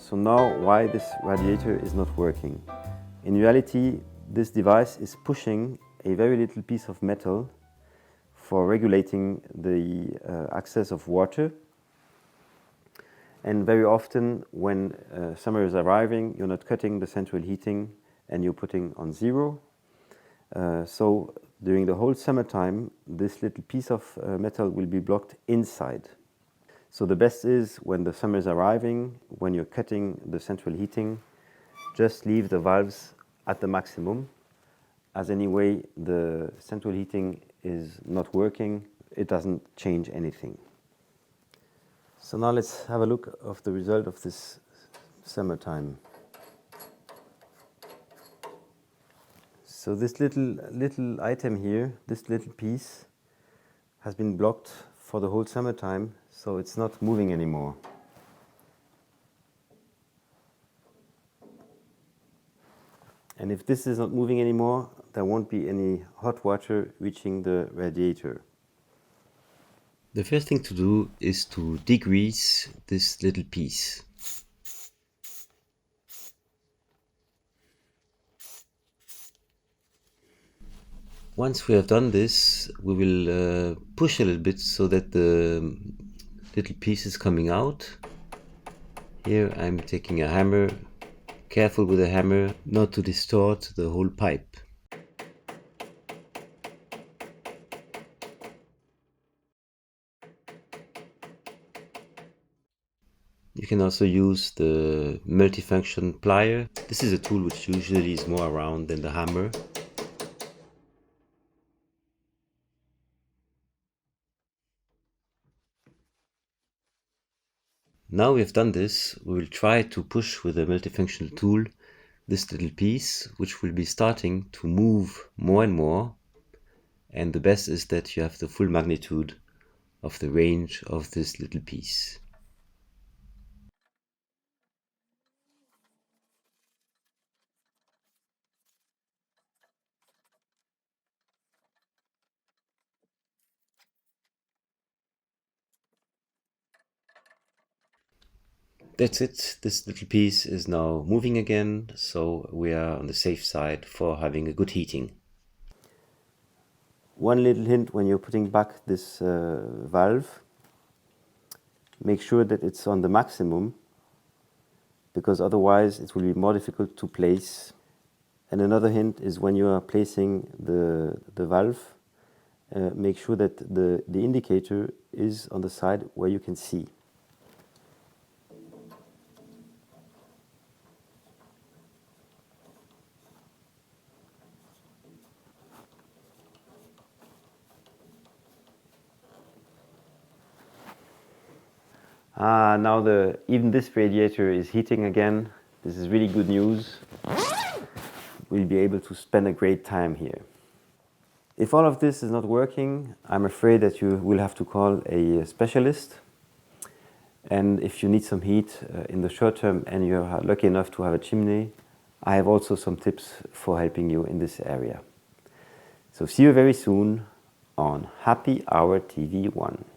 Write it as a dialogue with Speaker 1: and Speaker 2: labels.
Speaker 1: So now why this radiator is not working. In reality, this device is pushing a very little piece of metal for regulating the access of water. And very often when summer is arriving, you're not cutting the central heating and you're putting on zero. So during the whole summertime, this little piece of metal will be blocked inside. So the best is when the summer is arriving, when you're cutting the central heating, just leave the valves at the maximum, as anyway the central heating is not working, it doesn't change anything. So now let's have a look of the result of this summertime. So this little item here, this little piece, has been blocked for the whole summertime, so it's not moving anymore. And if this is not moving anymore, there won't be any hot water reaching the radiator.
Speaker 2: The first thing to do is to degrease this little piece. Once we have done this, we will push a little bit so that the little piece is coming out. Here I'm taking a hammer, careful with the hammer not to distort the whole pipe. You can also use the multifunction plier. This is a tool which usually is more around than the hammer. Now we have done this, we will try to push with the multifunctional tool this little piece, which will be starting to move more and more. And the best is that you have the full magnitude of the range of this little piece. That's it, this little piece is now moving again, so we are on the safe side for having a good heating.
Speaker 1: One little hint when you're putting back this valve, make sure that it's on the maximum, because otherwise it will be more difficult to place. And another hint is when you are placing the valve, make sure that the indicator is on the side where you can see. Now even this radiator is heating again. This is really good news. We'll be able to spend a great time here. If all of this is not working, I'm afraid that you will have to call a specialist. And if you need some heat in the short term and you're lucky enough to have a chimney, I have also some tips for helping you in this area. So see you very soon on Happy Hour TV 1.